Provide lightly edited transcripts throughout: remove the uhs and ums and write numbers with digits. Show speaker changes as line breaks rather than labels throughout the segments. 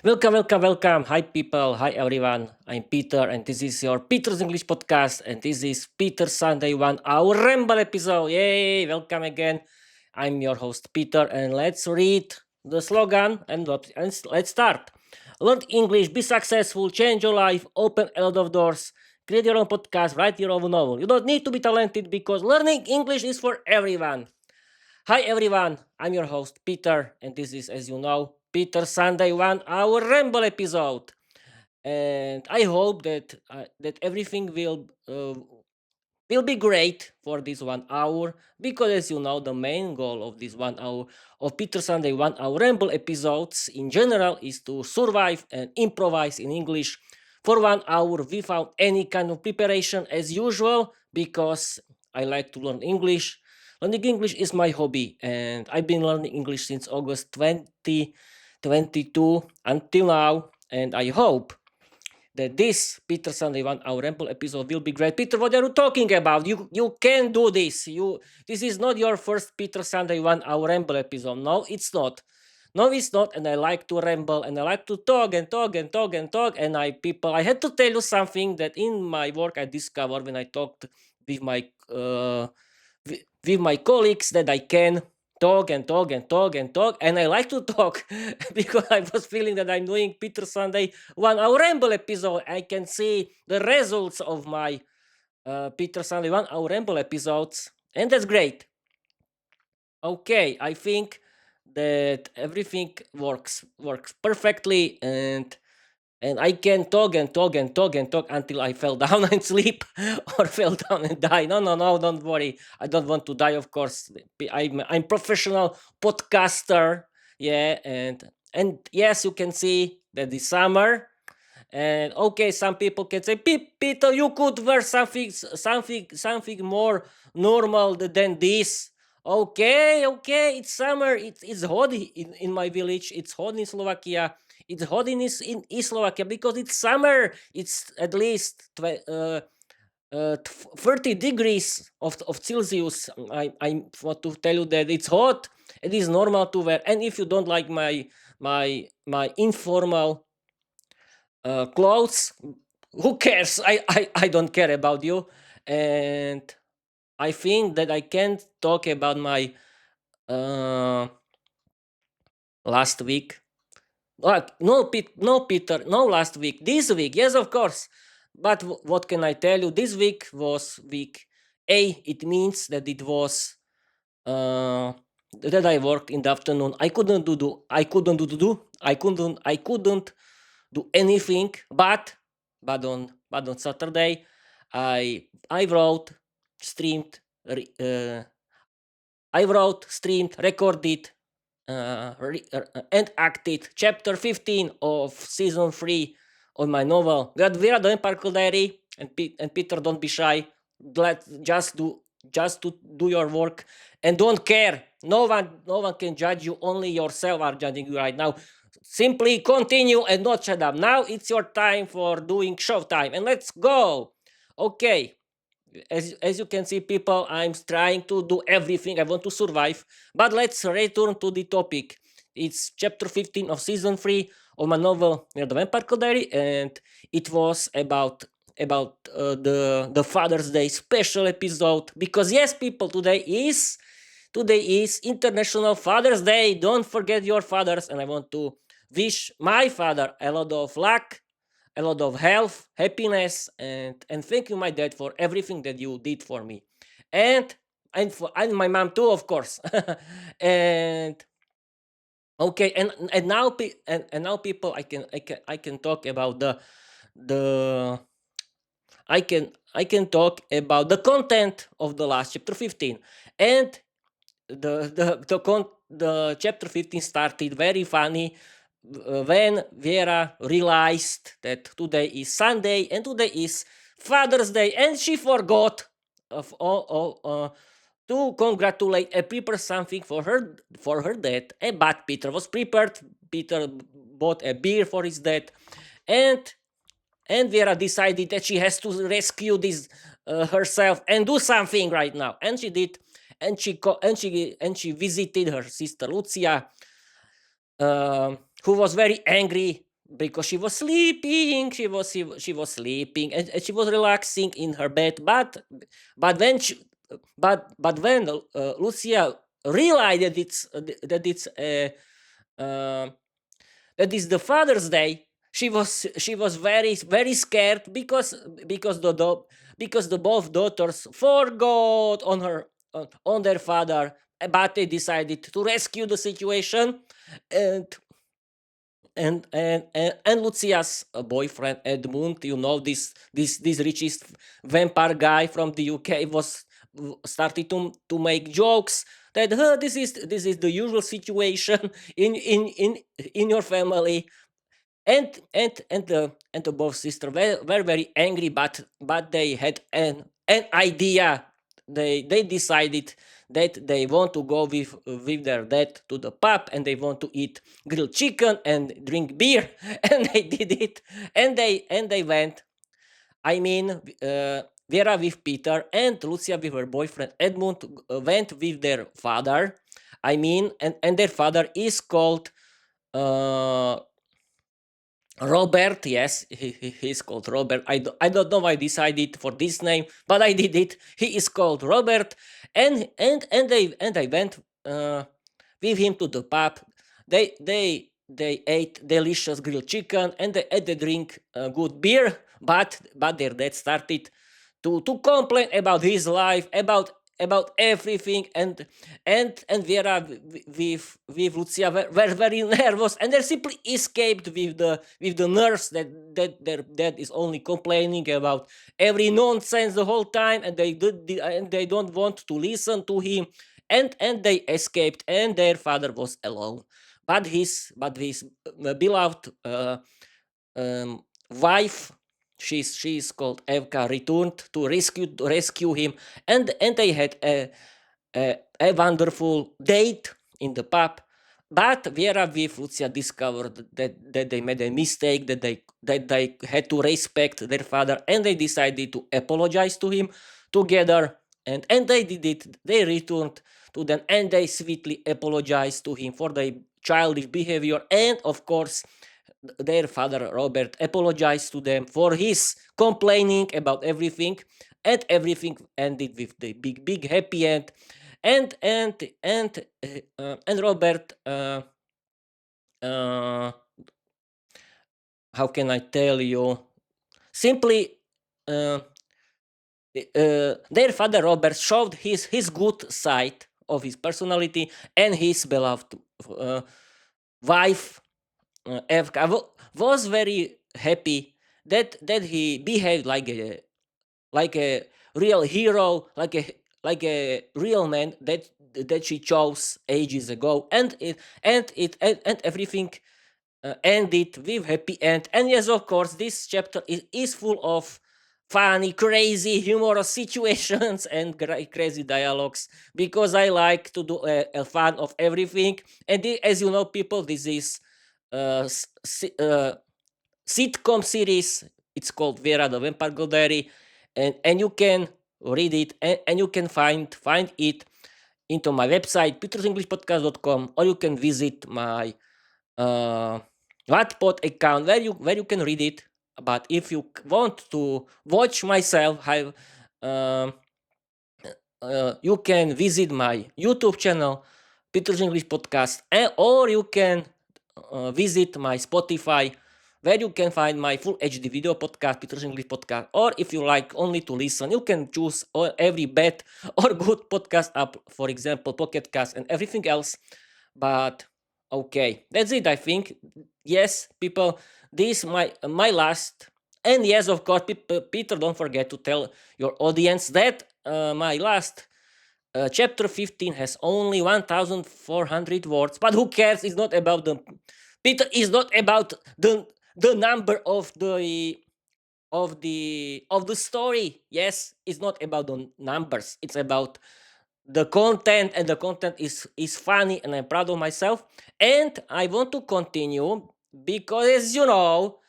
Welcome. Hi, people. Hi, everyone. I'm Peter, and this is your Peter's English podcast. And this is Peter's Sunday 1 hour Ramble episode. Yay! Welcome again. I'm your host, Peter, and let's read the slogan and let's start. Learn English, be successful, change your life, open a lot of doors, create your own podcast, write your own novel. You don't need to be talented because learning English is for everyone. Hi everyone, I'm your host Peter, and this is, as you know, Peter Sunday 1 hour Ramble episode. And I hope that everything will be great for this 1 hour because, as you know, the main goal of this 1 hour of Peter Sunday 1 hour Ramble episodes in general is to survive and improvise in English for 1 hour without any kind of preparation as usual because I like to learn English. Learning English is my hobby, and I've been learning English since August 2022 until now. And I hope that this Peter Sunday 1 hour Ramble episode will be great. Peter, what are you talking about? You can do this. This is not your first Peter Sunday 1 hour Ramble episode. No, it's not. No, it's not. And I like to ramble and I like to talk and talk and talk and talk. And I had to tell you something that in my work I discovered when I talked with my with my colleagues that I can talk and talk and talk and talk, and I like to talk because I was feeling that I'm doing Peter Sunday 1 hour Ramble episode. I can see the results of my Peter Sunday 1 hour Ramble episodes, and that's great. Okay, I think that everything works perfectly, and I can talk and talk and talk and talk until I fell down and sleep or fell down and die. No, don't worry. I don't want to die, of course. I'm professional podcaster. Yeah, and yes, you can see that this summer. And okay, some people can say, Peter, you could wear something more normal than this. Okay, it's summer. It's hot in my village. It's hot in Slovakia. It's hot in Slovakia because it's summer. It's at least 30 degrees of Celsius. I want to tell you that it's hot. It is normal to wear. And if you don't like my informal clothes, who cares? I don't care about you. And I think that I can't talk about my uh, last week. No, Peter, no last week. This week, yes, of course. But what can I tell you? This week was week A. It means that it was uh, that I worked in the afternoon. I couldn't do anything. But on Saturday, I wrote, streamed, recorded, and acted chapter 15 of season 3 on my novel. We are doing Parkour Diary, and Peter, don't be shy. Just to do your work and don't care. No one can judge you. Only yourself are judging you right now. Simply continue and not shut up. Now it's your time for doing showtime, and let's go. Okay, as you can see, people, I'm trying to do everything. I want to survive, but let's return to the topic. It's chapter 15 of season 3 of my novel The Vampire Diary, and it was about the Father's Day special episode, because yes, people, today is International Father's Day. Don't forget your fathers, and I want to wish my father a lot of luck, a lot of health, happiness, and thank you, my dad, for everything that you did for me, and and my mom too, of course. And okay, and now, people, I can talk about the I can talk about the content of the last chapter 15. And the chapter 15 started very funny when Vera realized that today is Sunday and today is Father's Day, and she forgot of to congratulate and prepare something for her dad. But Peter was prepared. Peter bought a beer for his dad, and Vera decided that she has to rescue this herself and do something right now, and she did. And she visited her sister Lucia, who was very angry because she was sleeping. She was sleeping, and she was relaxing in her bed. But when when Lucia realized uh, that is the Father's Day, she was very very scared because the both daughters forgot on their father, but they decided to rescue the situation. And and and, and Lucia's boyfriend Edmund, this richest vampire guy from the UK, was started to make jokes that this is the usual situation in your family. And the both sisters were very angry, but they had an idea. They decided that they want to go with their dad to the pub, and they want to eat grilled chicken and drink beer. And they did it, and they went. I mean, Vera with Peter and Lucia with her boyfriend Edmund went with their father. I mean, and their father is called uh, Robert. Yes, he's called Robert. I don't know why I decided for this name, but I did it. He is called Robert, and they went with him to the pub. They ate delicious grilled chicken, and they drink good beer. But their dad started to complain about his life, about everything. And Vera with Lucia were very nervous, and they simply escaped with the nurse that their dad is only complaining about every nonsense the whole time, and they don't want to listen to him. And they escaped, and their father was alone. But his beloved wife, she's called Evka, returned to rescue him, and they had a wonderful date in the pub. But Vera with Lucia discovered that they made a mistake, that they had to respect their father, and they decided to apologize to him together. And they did it. They returned to them, and they sweetly apologized to him for their childish behavior. And of course, their father Robert apologized to them for his complaining about everything, and everything ended with the big happy end. And Robert, uh, how can I tell you? Simply, uh, their father Robert showed his good side of his personality, and his beloved uh, wife Evka was very happy that he behaved like a real hero, like a real man that she chose ages ago. And everything ended with happy end. And yes, of course, this chapter is full of funny, crazy, humorous situations and crazy dialogues, because I like to do a fun of everything. And as you know, people, this is sitcom series. It's called Vera the Vampire Girl Diary, and you can read it, and you can find it into my website petersenglishpodcast.com, or you can visit my uh, Wattpad account, where you can read it. But if you want to watch myself, you can visit my YouTube channel, Peter's English Podcast, or you can visit my Spotify, where you can find my full HD video podcast, Peter's English Podcast. Or if you like only to listen, you can choose every bad or good podcast app, for example, Pocket Cast and everything else. But okay, that's it, I think. Yes, people, this my last. And yes, of course, Peter, don't forget to tell your audience that my last chapter 15 has only 1,400 words. But who cares? It's not about the Peter is not about the number of the story. Yes, it's not about the numbers. It's about the content, and the content is funny, and I'm proud of myself. And I want to continue because, as you know,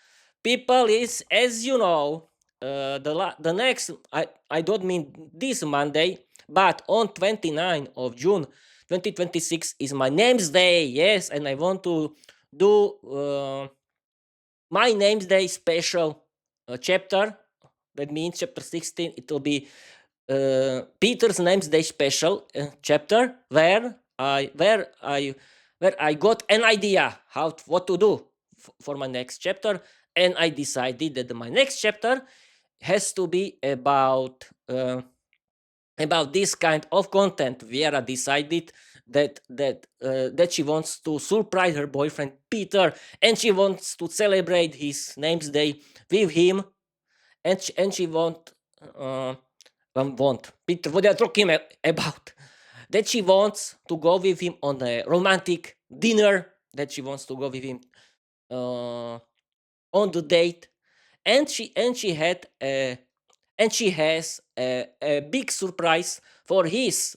people, is as you know, the next, I don't mean this Monday, but on 29th of June 2026 is my name's day. Yes, and I want to do my name's day special chapter. That means chapter 16. It will be Peter's name's day special chapter where I got an idea what to do for my next chapter, and I decided that my next chapter has to be about this kind of content. Vera decided that she wants to surprise her boyfriend Peter, and she wants to celebrate his name's day with him, and she uh, want Peter. What are you talking about? That she wants to go with him on a romantic dinner. That she wants to go with him uh, on the date, and she had and she has a big surprise for his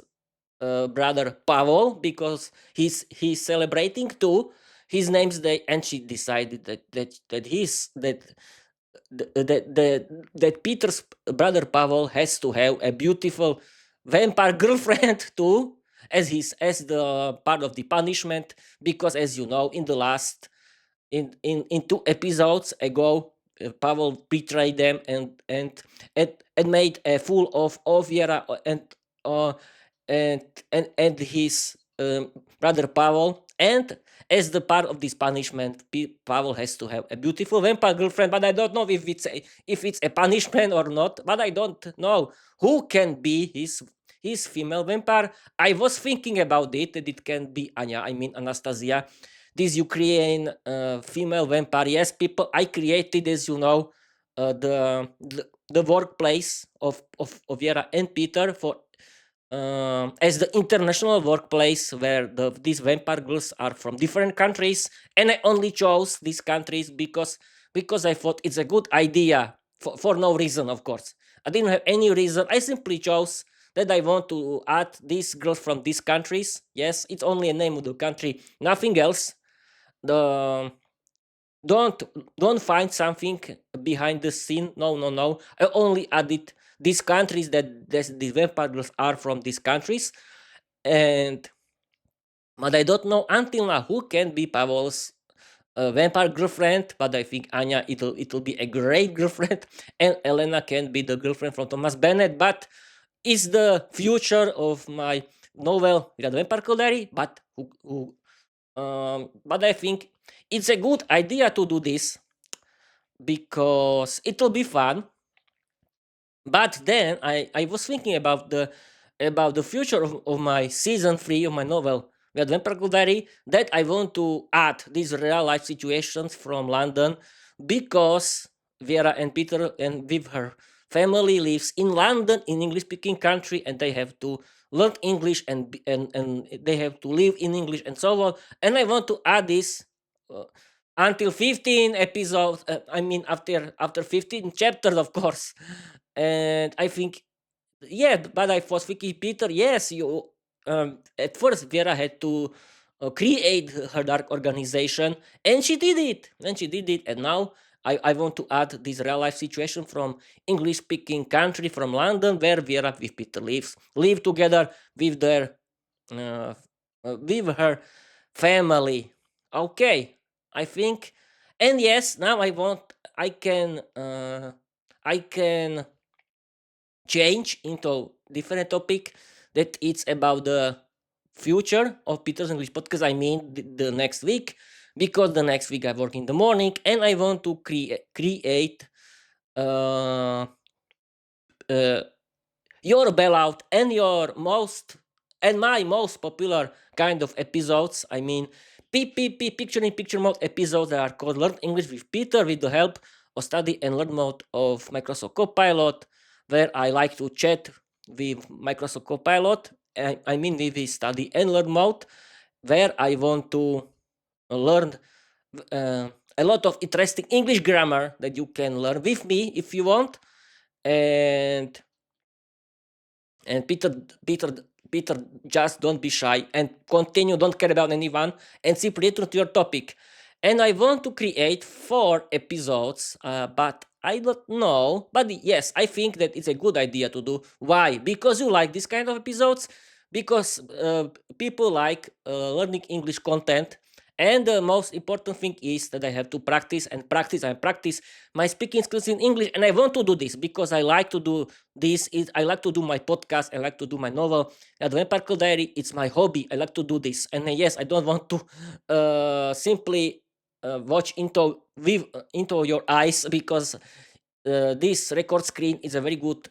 brother Pavel, because he's celebrating too his name's day, and she decided that Peter's brother Pavel has to have a beautiful vampire girlfriend too, as the part of the punishment, because as you know, in the last in 2 episodes ago, Pavel betrayed them and made a fool of Vera uh, and his brother Pavel. And as the part of this punishment, Pavel has to have a beautiful vampire girlfriend. But I don't know if it's a punishment or not. But I don't know who can be his female vampire. I was thinking about it, that it can be Anya. I mean Anastasia, this Ukrainian female vampire. Yes, people, I created, as you know, the workplace of Vera and Peter for as the international workplace where these vampire girls are from different countries, and I only chose these countries because I thought it's a good idea for no reason, of course. I didn't have any reason. I simply chose that I want to add these girls from these countries. Yes, it's only a name of the country, nothing else. The don't don't find something behind the scene. No. I only added these countries that the vampires are from these countries, and but I don't know until now who can be Pavel's vampire girlfriend. But I think Anya, it'll be a great girlfriend, and Elena can be the girlfriend from Thomas Bennett. But is the future of my novel with a vampire diary. But I think it's a good idea to do this because it'll be fun. But then I was thinking about the future of my season 3 of my novel, The Vampire Diary, that I want to add these real life situations from London, because Vera and Peter and with her family lives in London, in English speaking country, and they have to learn English and they have to live in English and so on. And I want to add this uh, until 15 episodes. I mean, after 15 chapters, of course. And I think, yeah, but I was thinking, Peter, yes, you at first Vera had to create her dark organization, and she did it. And now I want to add this real life situation from English speaking country, from London, where Vera with Peter live together with their with her family. Okay, I think, and yes, now I can change into different topic, that it's about the future of Peter's English podcast. I mean the next week, because the next week I work in the morning, and I want to create uh, uh, your bailout and my most popular kind of episodes. I mean, PPP, picture in picture mode episodes that are called Learn English with Peter, with the help of study and learn mode of Microsoft Copilot, where I like to chat with Microsoft Copilot. I mean, with the study and learn mode, where I want to learn uh, a lot of interesting English grammar that you can learn with me if you want. And Peter, just don't be shy and continue, don't care about anyone, and simply return to your topic. And I want to create 4 episodes, but I don't know. But yes, I think that it's a good idea to do. Why? Because you like this kind of episodes, because people like learning English content, And the most important thing is that I have to practice and practice and practice my speaking skills in English. And I want to do this because I like to do this. I like to do my podcast. I like to do my novel. At Vampire Diary, it's my hobby. I like to do this. And yes, I don't want to simply watch into your eyes, because this record screen is a very good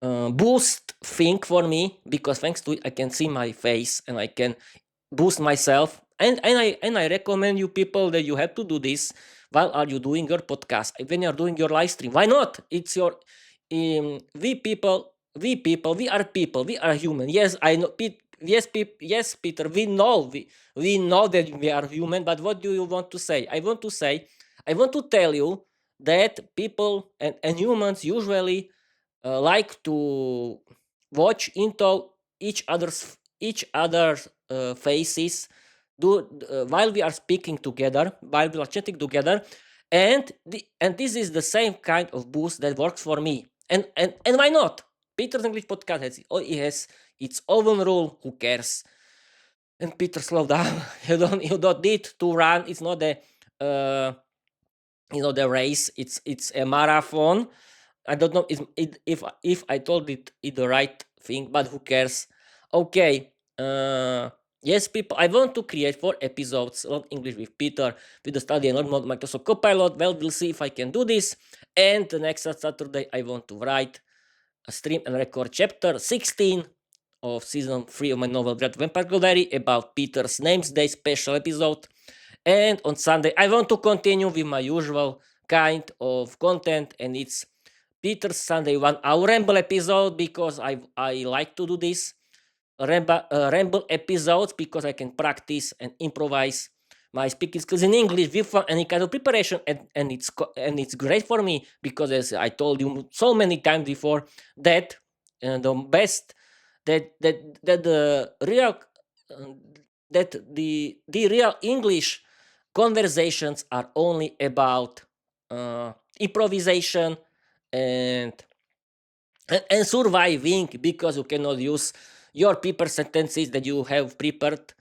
boost thing for me, because thanks to it I can see my face and I can boost myself. And I recommend you people that you have to do this while are you doing your podcast, when you're doing your live stream. Why not? It's your we are people, we are human. Yes, I know. Yes, Peter, we know that we are human. But what do you want to say? I want to tell you that people and humans usually like to watch into each other's faces, while we are speaking together, while we are chatting together. And this is the same kind of boost that works for me. And why not? Peter's English podcast has its own rule. Who cares? And Peter, slow down. You don't need to run. It's not uh the race. It's a marathon. I don't know if I told it the right thing, but who cares? Okay. Yes, people, I want to create 4 episodes of English with Peter, with the study and learn mode Microsoft Copilot. Well, we'll see if I can do this. And the next Saturday, I want to write, stream, and record chapter 16 of season 3 of my novel Red Vampire Diary, about Peter's Names Day special episode. And on Sunday, I want to continue with my usual kind of content, and it's Peter's Sunday 1 hour Ramble episode, because I like to do this Ramble episodes, because I can practice and improvise my speaking skills in English without any kind of preparation, and it's great for me, because as I told you so many times before, that the best that the real that the real English conversations are only about improvisation and and surviving, because you cannot use your paper sentences that you have prepared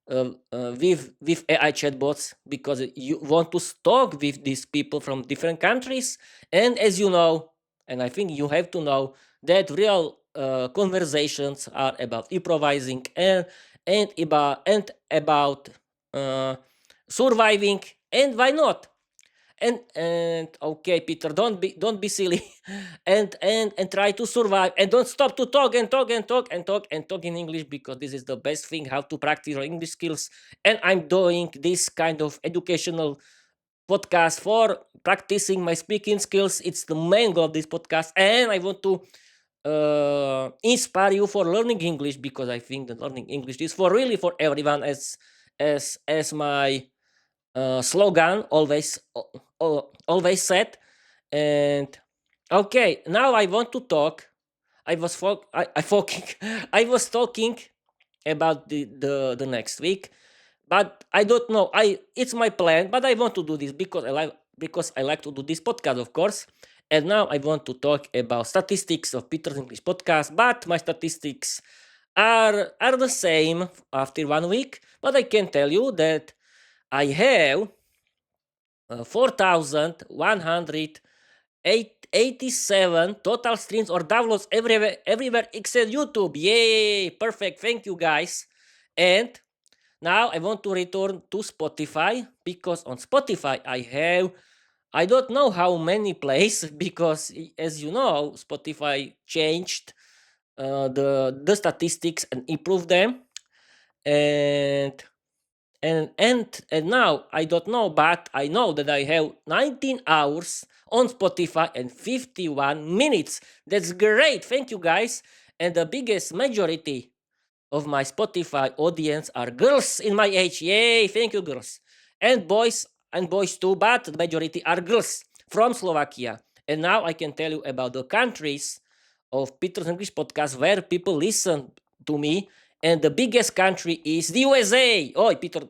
with AI chatbots, because you want to talk with these people from different countries. And as you know, and I think you have to know, that real conversations are about improvising and about uh, surviving. And why not? And okay, Peter, don't be silly, and try to survive, and don't stop to talk and talk and talk and talk and talk in English, because this is the best thing how to practice your English skills. And I'm doing this kind of educational podcast for practicing my speaking skills. It's the main goal of this podcast, and I want to inspire you for learning English, because I think that learning English is for really for everyone, as my slogan always said. And okay, now I want to talk. I was talking about the next week, but I don't know. It's my plan, but I want to do this because I like to do this podcast, of course. And now I want to talk about statistics of Peter's English podcast, but my statistics are the same after 1 week. But I can tell you that I have 4,187 total streams or downloads everywhere except YouTube. Yay! Perfect. Thank you, guys. And now I want to return to Spotify, because on Spotify I don't know how many plays, because as you know, Spotify changed the statistics and improved them. And now I don't know, but I know that I have 19 hours on Spotify and 51 minutes. That's great. Thank you, guys. And the biggest majority of my Spotify audience are girls in my age. Yay! Thank you, girls. And boys too, but the majority are girls from Slovakia. And now I can tell you about the countries of Peter's English podcast where people listen to me. And the biggest country is the USA. Oh, Peter,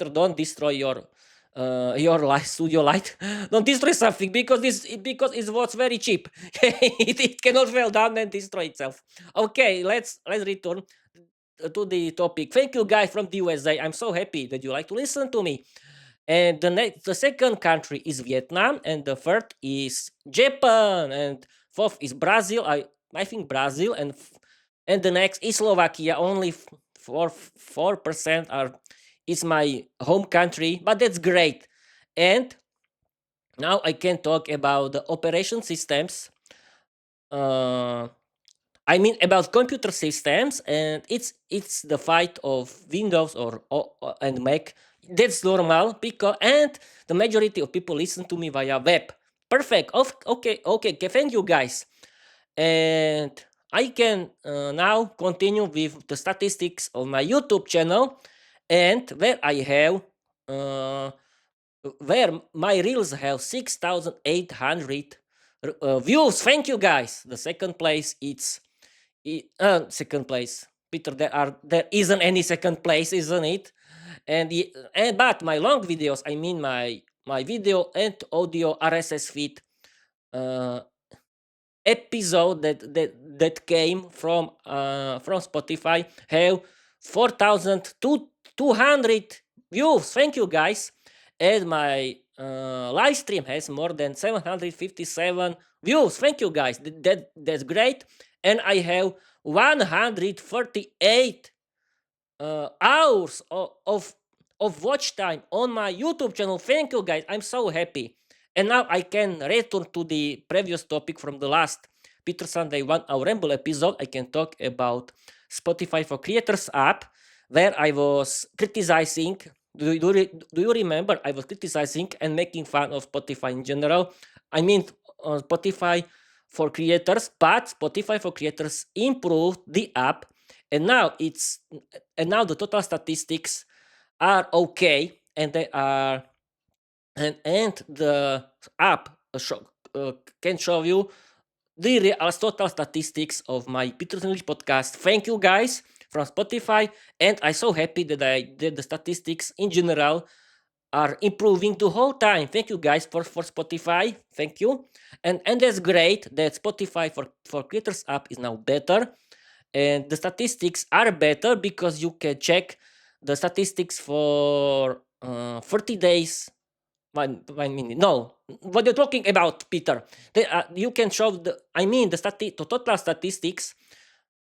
don't destroy your light, studio light. Don't destroy something, because it was very cheap. it cannot fall down and destroy itself. Okay, let's return. to the topic. Thank you guys from the USA. I'm so happy that you like to listen to me. And the second country is Vietnam, and the third is Japan, and fourth is Brazil. I think Brazil, and the next is Slovakia. Only 4% are is my home country, but that's great. And now I can talk about the operation systems. Uh, I mean about computer systems, and it's the fight of Windows or and Mac. That's normal because and the majority of people listen to me via web. Perfect. Okay. Thank you guys. And I can now continue with the statistics of my YouTube channel, and uh, where my reels have 6,800 views. Thank you guys. The second place it's second place. Peter, there isn't any second place, isn't it? And but my long videos, I mean my video and audio RSS feed uh, episode that came from Spotify have 4,200 views. Thank you guys. And my live stream has more than 757 views. Thank you guys. That's great. And I have 138 hours of watch time on my YouTube channel. Thank you guys. I'm so happy. And now I can return to the previous topic from the last Peter Sunday 1 hour Ramble episode. I can talk about Spotify for Creators app, where I was criticizing. Do you remember? I was criticizing and making fun of Spotify in general. I mean, Spotify for Creators, but Spotify for Creators improved the app, and now the total statistics are okay, and they are and the app can show you the real total statistics of my Peter's English podcast. Thank you guys from Spotify, and I'm so happy that the statistics in general are improving the whole time. Thank you guys for Spotify. Thank you. And that's great that Spotify for Creators app is now better. And the statistics are better because you can check the statistics for 30 days. One minute. No, what you're talking about, Peter? You can show the total statistics.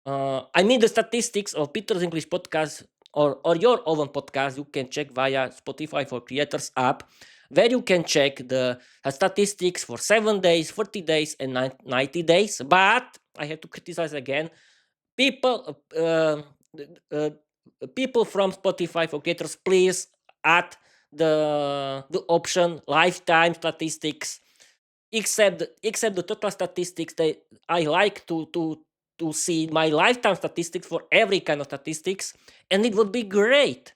The statistics of Peter's English podcast or your own podcast. You can check via Spotify for Creators app, where you can check the statistics for 7 days, 40 days, and 90 days. But I have to criticize again people uh, people from Spotify for creators, please add the option lifetime statistics. Except the total statistics, I like to see my lifetime statistics for every kind of statistics, and it would be great.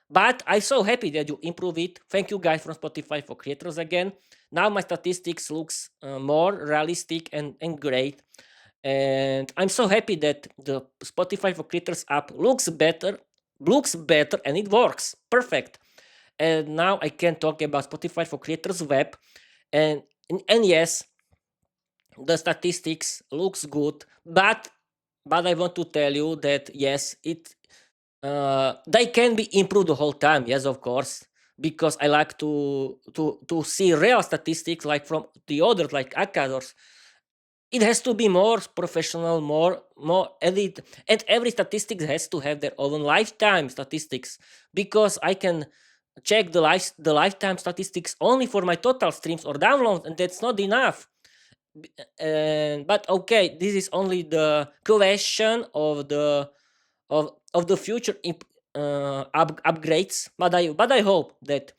But I'm so happy that you improve it. Thank you guys from Spotify for creators again. Now my statistics looks more realistic and great. And I'm so happy that the Spotify for Creators app looks better, and it works perfect. And now I can talk about Spotify for Creators web, and yes, the statistics looks good, but I want to tell you that yes, they can be improved the whole time. Yes, of course, because I like to see real statistics like from the others, like Akadors. It has to be more professional, more edit, and every statistics has to have their own lifetime statistics, because I can check the lifetime statistics only for my total streams or downloads, and that's not enough. But okay, this is only the question of the future upgrades. But I hope that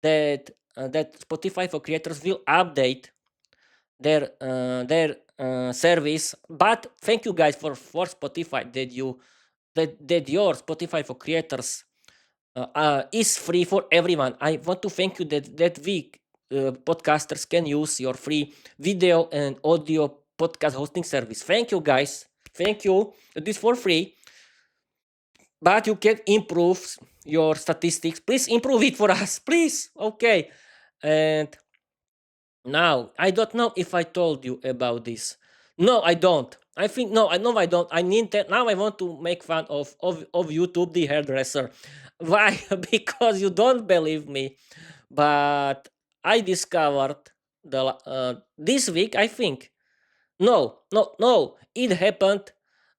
Spotify for creators will update their service. But thank you guys for Spotify that your Spotify for creators is free for everyone. I want to thank you that we podcasters can use your free video and audio podcast hosting service. Thank you guys. Thank you. It is for free, but you can improve your statistics. Please improve it for us, please. Okay. And now I don't know if I told you about this. No, I don't. I think no, I know I don't. I need that now. I want to make fun of YouTube, the hairdresser. Why? Because you don't believe me, but I discovered this week. I think no, no, no. It happened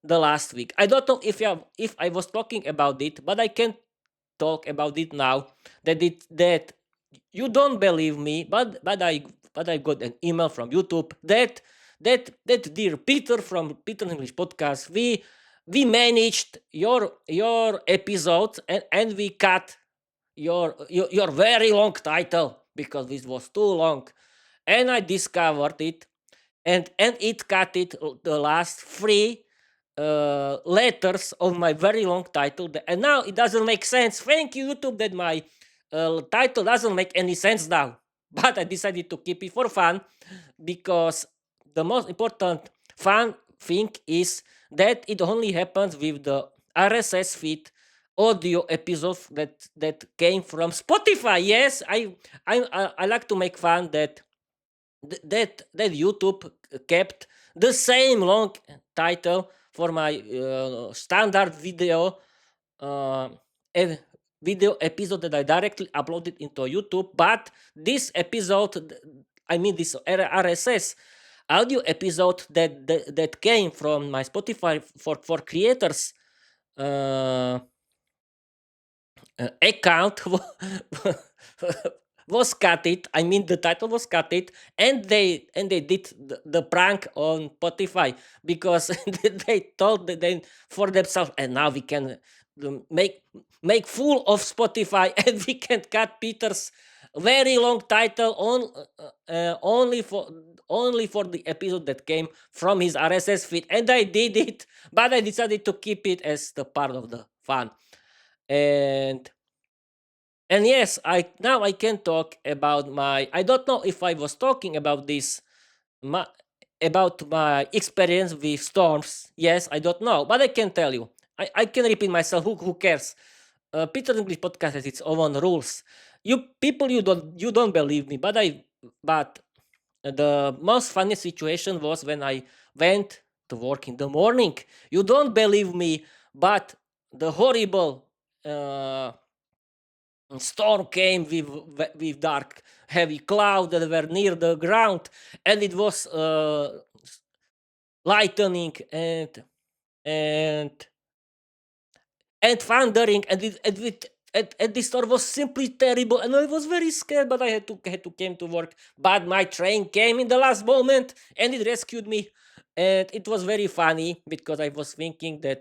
the last week. I don't know if I was talking about it, but I can talk about it now. That you don't believe me, but I got an email from YouTube that dear Peter from Peter English Podcast, we managed your episode, and we cut your very long title because this was too long, and I discovered it, and it cut it the last three letters of my very long title, and now it doesn't make sense. Thank you, YouTube, that my title doesn't make any sense now. But I decided to keep it for fun because the most important fun thing is that it only happens with the RSS feed audio episodes that came from Spotify. Yes, I like to make fun that YouTube kept the same long title for my standard uh, a video episode that I directly uploaded into YouTube. But this episode, I mean this RSS audio episode that came from my Spotify for creators uh, account was cut it. I mean, the title was cut it, and they did the prank on Spotify because they told that they for themselves, and now we can make full of Spotify, and we can cut Peter's very long title only for the episode that came from his RSS feed, and I did it, but I decided to keep it as the part of the fun. And yes, I can talk about my. I don't know if I was talking about this my, about my experience with storms. Yes, I don't know, but I can tell you. I can repeat myself. Who cares? Peter English Podcast has its own rules. You don't believe me, but the most funny situation was when I went to work in the morning. You don't believe me, but the horrible storm came with dark heavy cloud that were near the ground, and it was lightning and and thundering, and this storm was simply terrible, and I was very scared, but I had to came to work. But my train came in the last moment, and it rescued me, and it was very funny because I was thinking uh,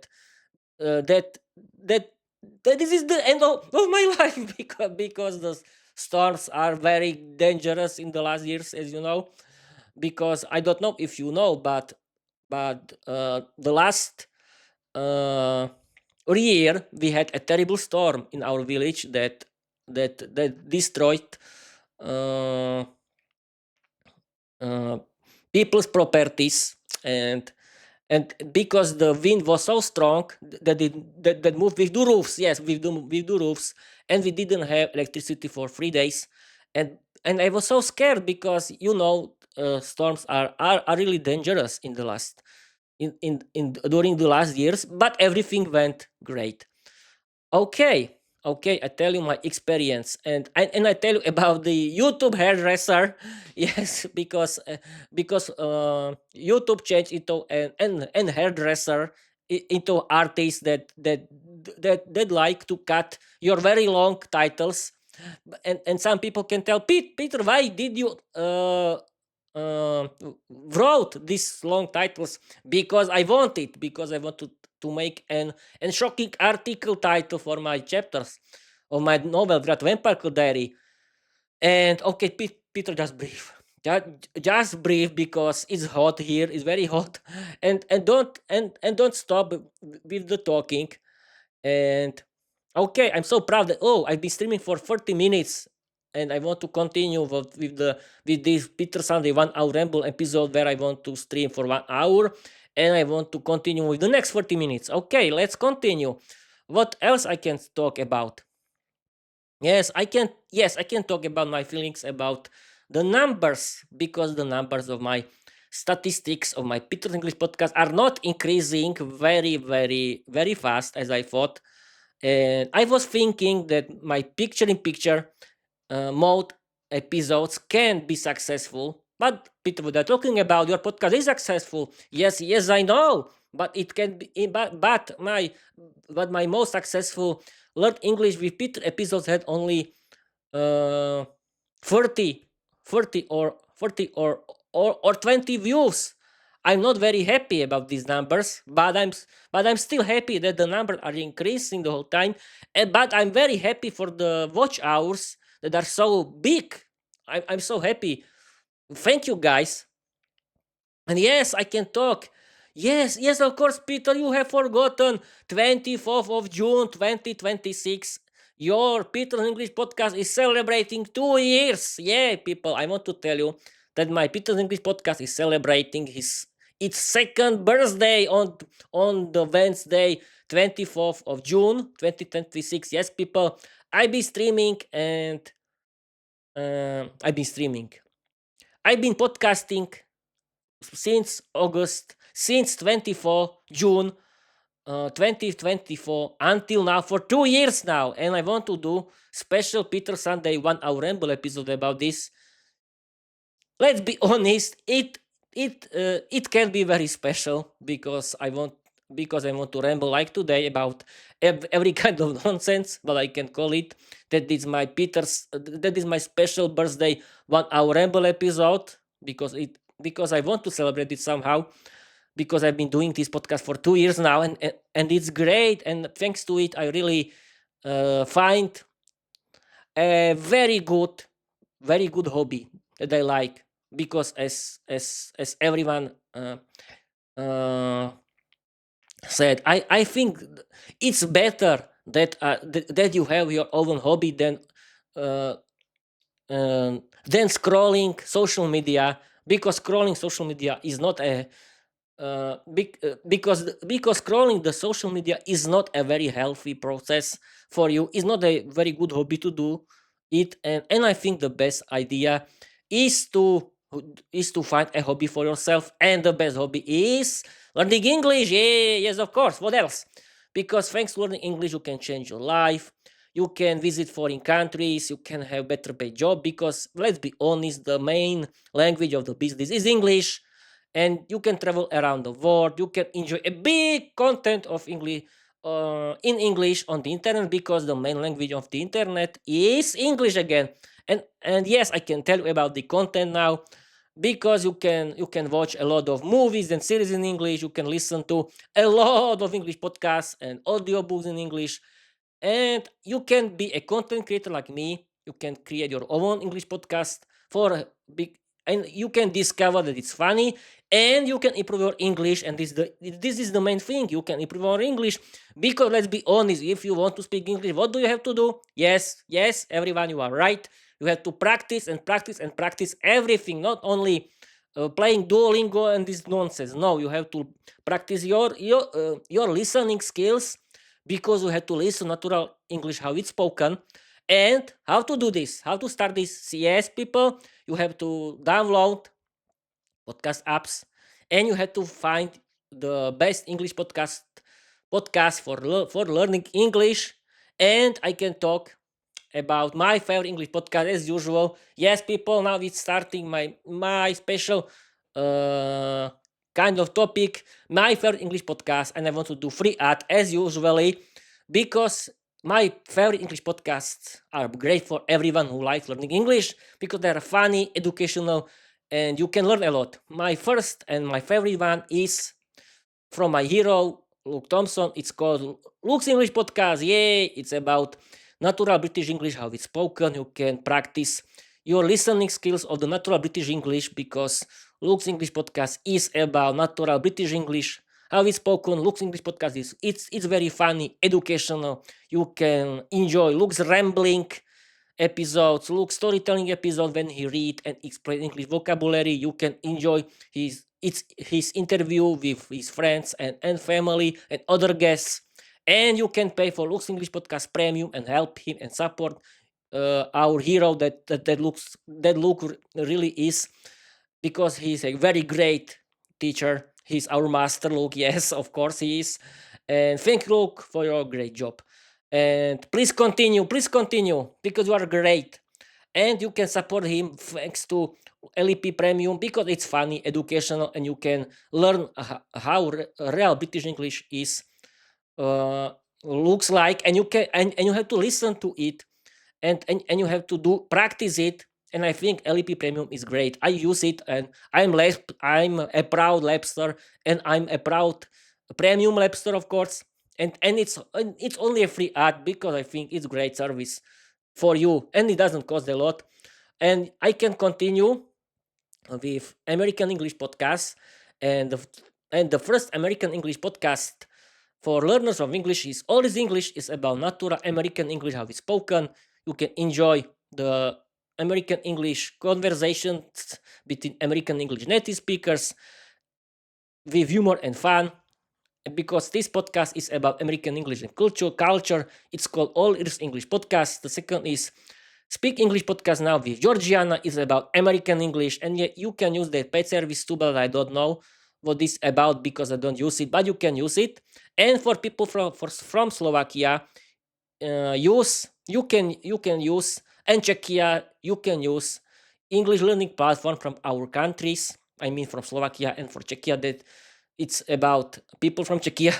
that that that this is the end of my life, because the storms are very dangerous in the last years, as you know. Because I don't know if you know, but the last uh, year we had a terrible storm in our village that destroyed uh, uh, people's properties, and because the wind was so strong that moved with the roofs. Yes, with the roofs, and we didn't have electricity for 3 days, and I was so scared because storms are really dangerous in the last in during the last years, but everything went great. Okay, okay, I tell you my experience, and I tell you about the YouTube hairdresser. Yes, because YouTube changed into an hairdresser, into artists that like to cut your very long titles. And some people can tell Peter, why did you uh, wrote these long titles? Because I want it, because I want to make an shocking article title for my chapters of my novel Great Vampire Diary. And okay, Peter, just breathe. Just breathe, because it's hot here. It's very hot, and don't stop with the talking. And okay, I'm so proud that I've been streaming for 30 minutes, and I want to continue with this Peter Sunday 1 hour Ramble episode where I want to stream for 1 hour, and I want to continue with the next 40 minutes. Okay, let's continue. What else I can talk about? Yes, I can. Yes, I can talk about my feelings about the numbers, because the numbers of my statistics of my Peter's English podcast are not increasing very, very, very fast as I thought. And I was thinking that my picture-in-picture mode episodes can be successful. But Peter, what I'm talking about, your podcast is successful. Yes, yes, I know. But it can be. But my most successful Learn English with Peter episodes had only uh, 30, 30 or 40 or 20 views. I'm not very happy about these numbers, but I'm still happy that the numbers are increasing the whole time. But I'm very happy for the watch hours that are so big. I'm so happy. Thank you guys. And yes, I can talk. Yes, yes, of course, Peter, you have forgotten 24th of June 2026. Your Peter English podcast is celebrating 2 years. Yeah, people, I want to tell you that my Peter English podcast is celebrating its second birthday on the Wednesday, 24th of June 2026. Yes, people, I've been streaming and I've been streaming. I've been podcasting since 24 June 2024 until now for 2 years now, and I want to do special Peter Sunday 1 hour Ramble episode about this. Let's be honest, it can be very special because I want to ramble like today about every kind of nonsense, but I can call it that is my that is my special birthday 1 hour Ramble episode because I want to celebrate it somehow because I've been doing this podcast for 2 years now and it's great, and thanks to it I really find a very good hobby that I like because as everyone uh, said, I think it's better that you have your own hobby uh, than scrolling social media, because scrolling social media is not a because scrolling the social media is not a very healthy process for you. It's not a very good hobby to do it, and I think the best idea is to find a hobby for yourself, and the best hobby is learning English. Yeah, yes, of course. What else? Because thanks to learning English, you can change your life. You can visit foreign countries. You can have better paid job because let's be honest, the main language of the business is English, and you can travel around the world. You can enjoy a big content of English in English on the internet because the main language of the internet is English again. And yes, I can tell you about the content now because you can watch a lot of movies and series in English. You can listen to a lot of English podcasts and audiobooks in English, and you can be a content creator like me. You can create your own English podcast for a big, and you can discover that it's funny, and you can improve your English. And this is the main thing. You can improve your English because let's be honest, if you want to speak English, what do you have to do? Yes, everyone, you are right. You have to practice and practice and practice everything, not only playing Duolingo and this nonsense. No, you have to practice your listening skills because you have to listen natural English how it's spoken. And how to do this, how to start this? Yes, people, you have to download podcast apps, and you have to find the best English podcast for learning English. And I can talk about my favorite English podcast as usual. Yes, people, now it's starting my special uh, kind of topic, my favorite English podcast, and I want to do free ad as usually because my favorite English podcasts are great for everyone who likes learning English because they are funny, educational, and you can learn a lot. My first and my favorite one is from my hero, Luke Thompson. It's called Luke's English Podcast. Yay! It's about natural British English, how it's spoken. You can practice your listening skills of the natural British English because Luke's English Podcast is about natural British English, how it's spoken. Luke's English Podcast it's very funny, educational. You can enjoy Luke's rambling episodes, Luke's storytelling episode when he read and explain English vocabulary. You can enjoy his interview with his friends and family and other guests. And you can pay for Luke's English Podcast Premium and help him and support our hero that Luke really is. because he's a very great teacher. He's our master, Luke. Yes, of course he is. And thank you, Luke, for your great job. And please continue, because you are great. And you can support him thanks to LEP Premium because it's funny, educational, and you can learn how real British English is looks like, and you have to listen to it, and you have to do practice it. And I think LEP Premium is great. I use it, and I'm a proud Labster, and I'm a proud premium Labster, of course. And it's only a free ad because I think it's great service for you, and it doesn't cost a lot. And I can continue with American English podcasts, and the first American English podcast for learners of English is All is English. Is about natural American English, how it's spoken. You can enjoy the American English conversations between American English native speakers with humor and fun. And because this podcast is about American English and culture, it's called All is English podcast. The second is Speak English podcast now with Georgiana. Is about American English, and you can use the paid service too, but I don't know what this about because I don't use it, but you can use it. And for people from Slovakia, you can use, and Czechia, you can use English learning platform from our countries. I mean, from Slovakia and for Czechia, that it's about people from Czechia.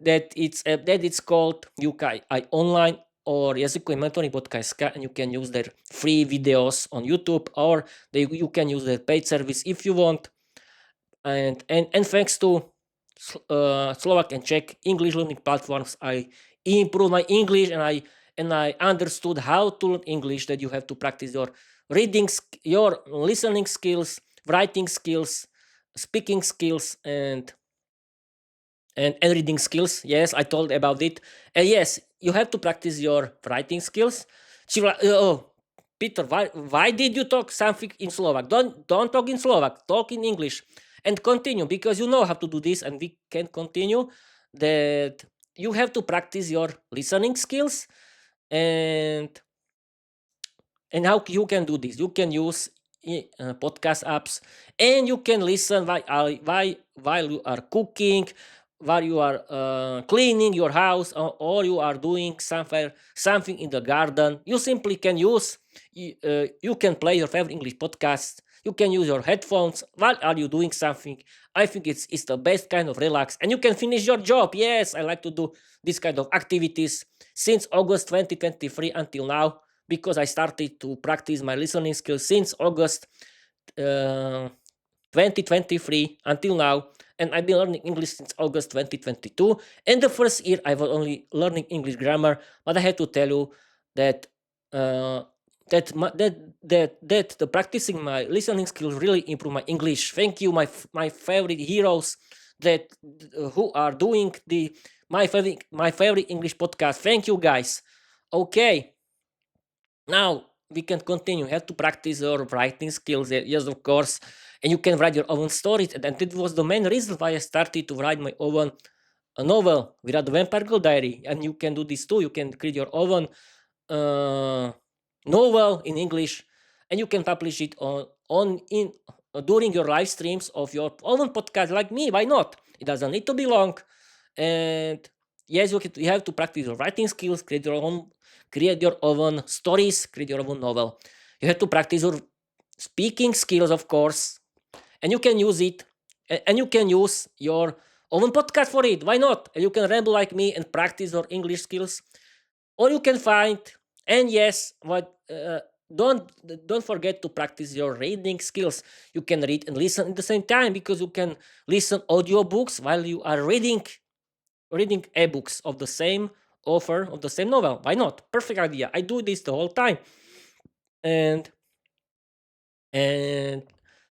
That it's called UKI Online or jazykoinmentoring.sk, and you can use their free videos on YouTube, or you can use their paid service if you want. And thanks to Slovak and Czech English learning platforms, I improved my English, and I understood how to learn English. That you have to practice your reading, your listening skills, writing skills, speaking skills, and reading skills. Yes, I told about it. And yes, you have to practice your writing skills. Oh, Peter, why did you talk something in Slovak? Don't talk in Slovak. Talk in English, and continue, because you know how to do this, and we can continue. That you have to practice your listening skills, and how you can do this. You can use podcast apps, and you can listen while you are cooking, while you are cleaning your house, or you are doing something in the garden. You simply can use, you can play your favorite English podcast. You can use your headphones while are you doing something. I think it's the best kind of relax, and you can finish your job. Yes, I like to do this kind of activities since August 2023 until now, because I started to practice my listening skills since August 2023 until now, and I've been learning English since August 2022. And the first year I was only learning English grammar, but I had to tell you that that the practicing my listening skills really improve my English. Thank you, my favorite heroes that who are doing my favorite English podcast. Thank you, guys. Okay, now we can continue. You have to practice your writing skills, yes, of course, and you can write your own stories. And it was the main reason why I started to write my own novel, without the Vampire Girl Diary. And you can do this too. You can create your own novel in English, and you can publish it on in during your live streams of your own podcast, like me. Why not? It doesn't need to be long. And yes, you have to practice your writing skills, create your own stories, create your own novel. You have to practice your speaking skills, of course, and you can use it, and you can use your own podcast for it. Why not? And you can ramble like me and practice your English skills, or you can find, and yes, don't forget to practice your reading skills. You can read and listen at the same time, because you can listen audiobooks while you are reading ebooks of the same author of the same novel. Why not? Perfect idea. I do this the whole time. And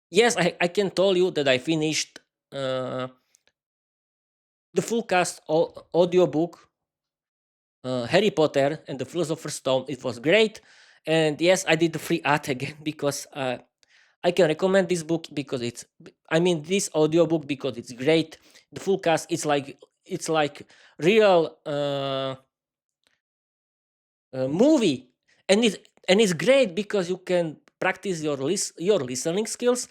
yes, I can tell you that I finished the full cast audiobook, Harry Potter and the Philosopher's Stone. It was great. And yes, I did the free ad again, because I can recommend this book because this audiobook, because it's great. The full cast, it's like real movie, and it's great because you can practice your listening skills,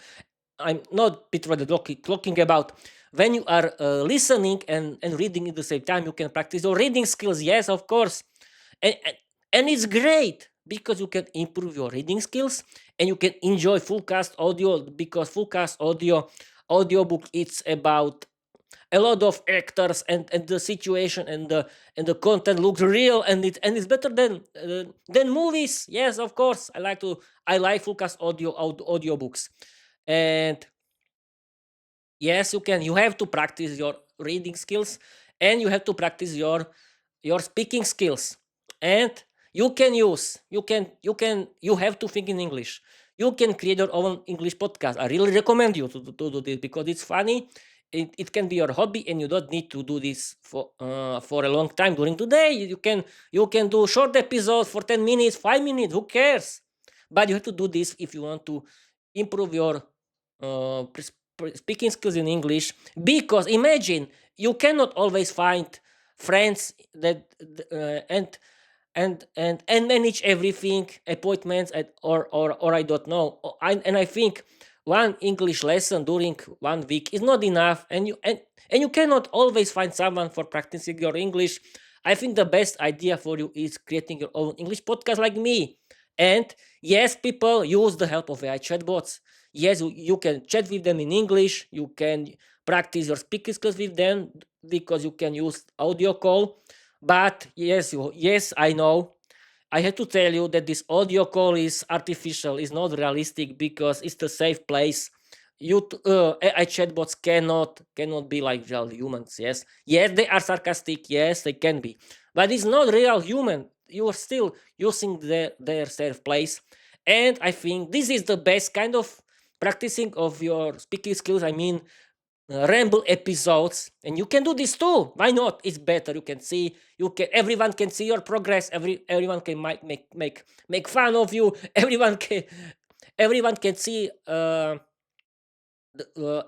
I'm not Peter the talking about when you are listening and reading at the same time. You can practice your reading skills. Yes, of course, and it's great because you can improve your reading skills and you can enjoy fullcast audio, because fullcast audiobook, it's about a lot of actors, and the situation and the content looks real, and it's better than movies. Yes, of course, I like fullcast audiobooks. And yes, you have to practice your reading skills, and you have to practice your speaking skills. And you have to think in English. You can create your own English podcast. I really recommend you to do this because it's funny. It can be your hobby, and you don't need to do this for a long time during the day. You can do short episodes for 10 minutes, 5 minutes, who cares? But you have to do this if you want to improve your speaking skills in English. Because imagine, you cannot always find friends that and manage everything, appointments, or I don't know. And I think one English lesson during 1 week is not enough, and you cannot always find someone for practicing your English. I think the best idea for you is creating your own English podcast like me. And yes, people use the help of AI chatbots. Yes, you can chat with them in English. You can practice your speaking skills with them because you can use audio call. But yes, I know. I have to tell you that this audio call is artificial, is not realistic, because it's the safe place. AI chatbots cannot be like real humans. Yes, they are sarcastic. Yes, they can be, but it's not real human. You are still using their safe place, and I think this is the best kind of practicing of your speaking skills. I mean, Ramble episodes, and you can do this too. Why not? It's better. Everyone can see your progress. Everyone can make fun of you. Everyone can see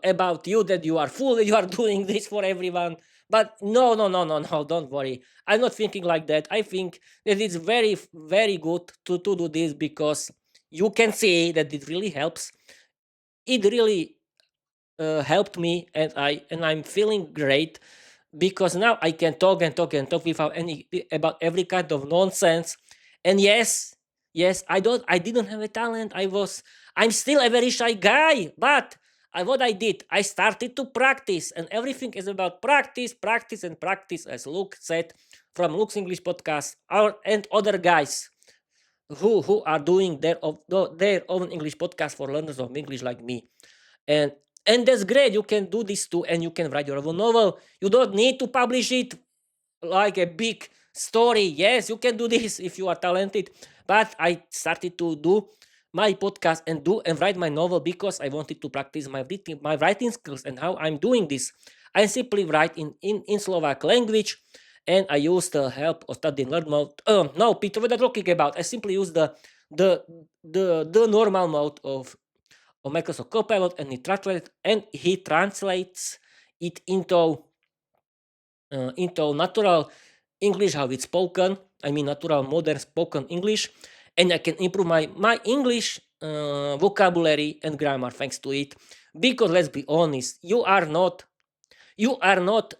about you that you are full, that you are doing this for everyone. But no, no, no, no, no, don't worry. I'm not thinking like that. I think that it's very, very good to do this, because you can see that it really helps. It really helped me, and I'm feeling great, because now I can talk and talk and talk without any about every kind of nonsense. And yes, I didn't have a talent. I'm still a very shy guy, but what I did, I started to practice, and everything is about practice, practice, and practice, as Luke said from Luke's English podcast, and other guys who are doing their own English podcast for learners of English like me. and and that's great. You can do this too, and you can write your own novel. You don't need to publish it like a big story. Yes, you can do this if you are talented. But I started to do my podcast and write my novel because I wanted to practice my writing skills. And how I'm doing this, I simply write in Slovak language, and I use the help of studying learn mode. No, Peter, what I'm talking about, I simply use the the normal mode of Microsoft Copilot, and he translates it into natural English, how it's spoken. I mean, natural modern spoken English, and I can improve my English vocabulary and grammar thanks to it. Because let's be honest, you are not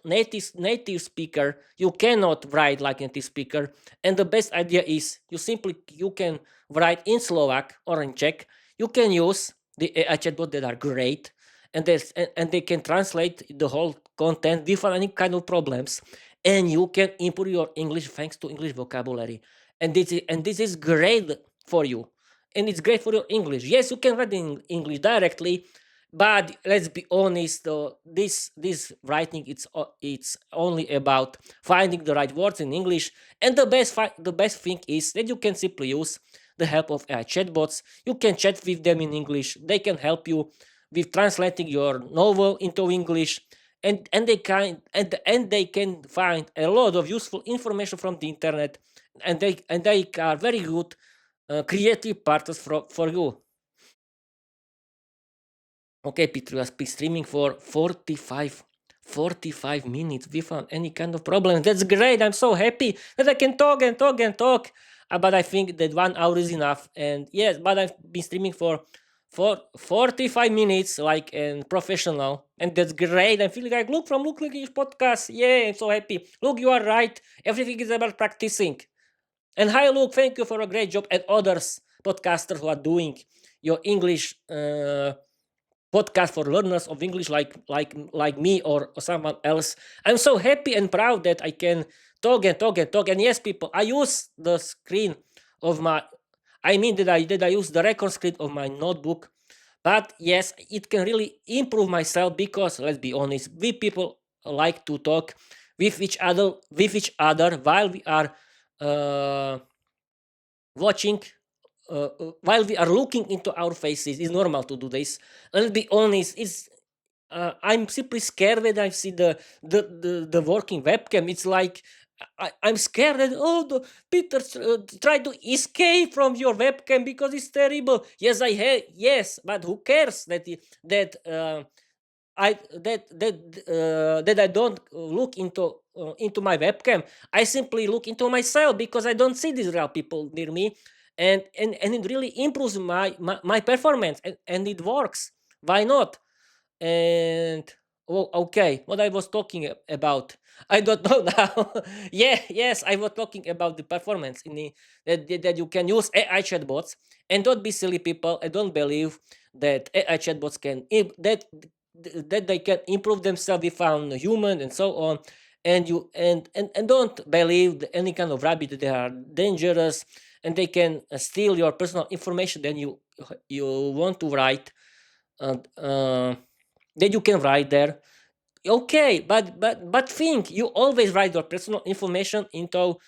native speaker. You cannot write like native speaker, and the best idea is you can write in Slovak or in Czech. You can use the AI chatbot that are great, and they can translate the whole content without any kind of problems, and you can improve your English thanks to English vocabulary. And this is great for you, and it's great for your English. Yes, you can write in English directly, but let's be honest, this writing, it's only about finding the right words in English. And the best thing is that you can simply use the help of AI chatbots. You can chat with them in English. They can help you with translating your novel into English, and they can find a lot of useful information from the internet, and they are very good creative partners for you. Okay, Peter, you have been streaming for 45 minutes without any kind of problem. That's great. I'm so happy that I can talk and talk and talk. But I think that 1 hour is enough. And yes, but I've been streaming for for 45 minutes like a professional, and that's great. I'm feeling like, look like your podcast. Yeah, I'm so happy. Look, you are right. Everything is about practicing. And hi, Luke, thank you for a great job, and others podcasters who are doing your English podcast for learners of English, like me or someone else. I'm so happy and proud that I can talk and talk and talk. And yes, people, I use the screen of my. I mean that I use the record screen of my notebook. But yes, it can really improve myself because let's be honest, we people like to talk with each other while we are uh, watching while we are looking into our faces. It's normal to do this. Let's be honest, it's I'm simply scared when I see the working webcam. It's like I'm scared that, oh, Peter, try to escape from your webcam because it's terrible. Yes, I have. Yes, but who cares that that that I don't look into my webcam. I simply look into myself because I don't see these real people near me, and it really improves my performance, and it works. Why not? And well, okay, what I was talking about, I don't know now. Yeah, yes, I was talking about the performance in that you can use AI chatbots, and don't be silly, people. I don't believe that AI chatbots that they can improve themselves if found human and so on. And you and don't believe any kind of rabbit that they are dangerous and they can steal your personal information. Then you want to write and that you can write there. Okay, but think, you always write your personal information into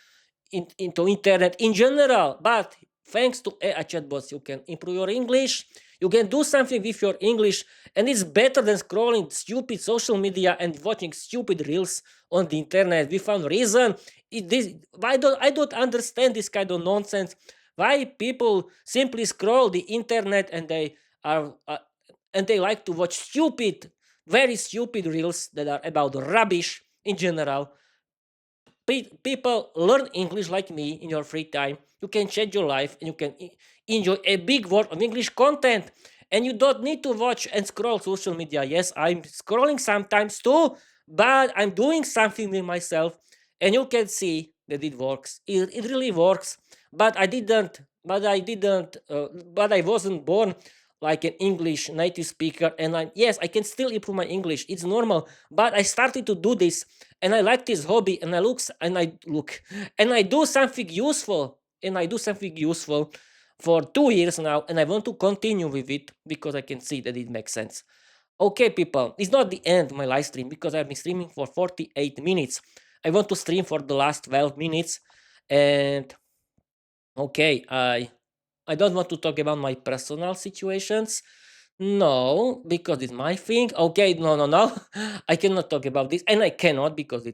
internet in general. But thanks to AI chatbots, you can improve your English. You can do something with your English, and it's better than scrolling stupid social media and watching stupid reels on the internet without reason. I don't understand this kind of nonsense. Why people simply scroll the internet are and they like to watch stupid, very stupid reels that are about rubbish in general. People learn English like me in your free time. You can change your life and you can enjoy a big world of English content. And you don't need to watch and scroll social media. Yes, I'm scrolling sometimes too, but I'm doing something with myself. And you can see that it works. It really works. But I wasn't born like an English native speaker. And yes, I can still improve my English. It's normal. But I started to do this and I like this hobby, and I do something useful, for 2 years now, and I want to continue with it because I can see that it makes sense. Okay, people, it's not the end of my live stream because I've been streaming for 48 minutes. I want to stream for the last 12 minutes, and okay, I don't want to talk about my personal situations. No, because it's my thing. Okay, no, no, no. I cannot talk about this, and I cannot because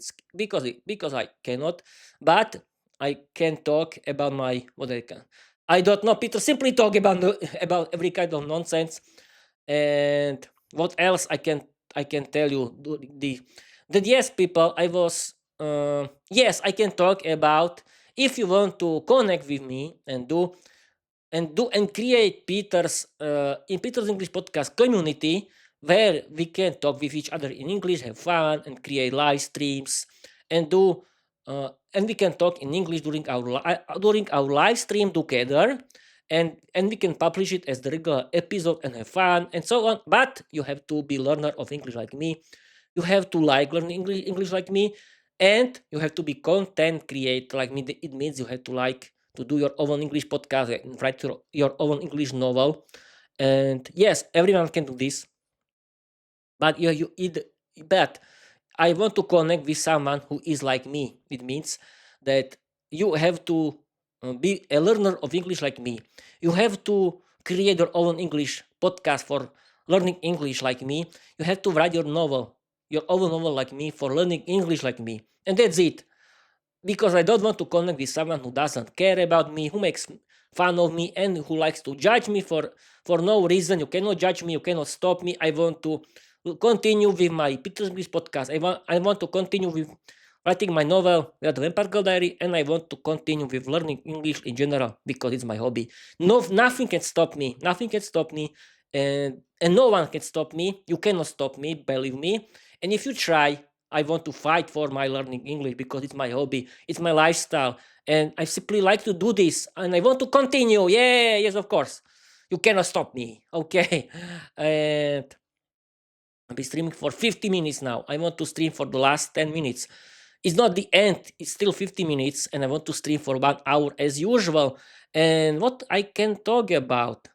I cannot. But I can talk about my what I can. I don't know, Peter. Simply talk about about every kind of nonsense, and what else I can tell you. That yes, people. Yes, I can talk about if you want to connect with me and create Peter's English podcast community where we can talk with each other in English, have fun, and create live streams, and do and we can talk in English during our live stream together, and we can publish it as the regular episode and have fun and so on. But you have to be learner of English like me. You have to like learning English like me, and you have to be content creator like me. It means you have to like to do your own English podcast and write your own English novel. And yes, everyone can do this, but but I want to connect with someone who is like me. It means that you have to be a learner of English like me. You have to create your own English podcast for learning English like me. You have to write your own novel like me for learning English like me. And that's it, because I don't want to connect with someone who doesn't care about me, who makes fun of me, and who likes to judge me for no reason. You cannot judge me. You cannot stop me. I want to continue with my Peter's English podcast. I want to continue with writing my novel, The Vampire Girl Diary, and I want to continue with learning English in general because it's my hobby. No, nothing can stop me. Nothing can stop me. and no one can stop me. You cannot stop me, believe me. And if you try, I want to fight for my learning English because it's my hobby, it's my lifestyle, and I simply like to do this, and I want to continue. Yeah, yes, of course. You cannot stop me. Okay. And I'll be streaming for 50 minutes now. I want to stream for the last 10 minutes. It's not the end, it's still 50 minutes, and I want to stream for 1 hour as usual. And what I can talk about?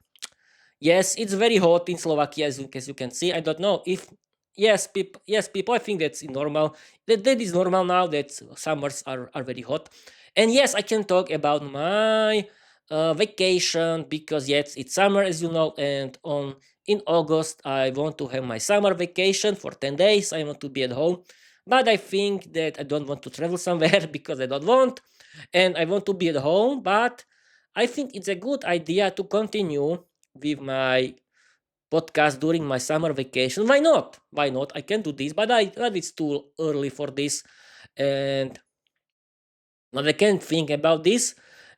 Yes, it's very hot in Slovakia, as you can see. I don't know if yes, people. I think that's normal. That is normal now. That summers are very hot, and yes, I can talk about my vacation because yes, it's summer, as you know, and on in August I want to have my summer vacation for 10 days. I want to be at home, but I think that I don't want to travel somewhere because I don't want, and I want to be at home, but I think it's a good idea to continue with my podcast during my summer vacation. Why not? Why not? I can do this, but it's too early for this, and but I can think about this.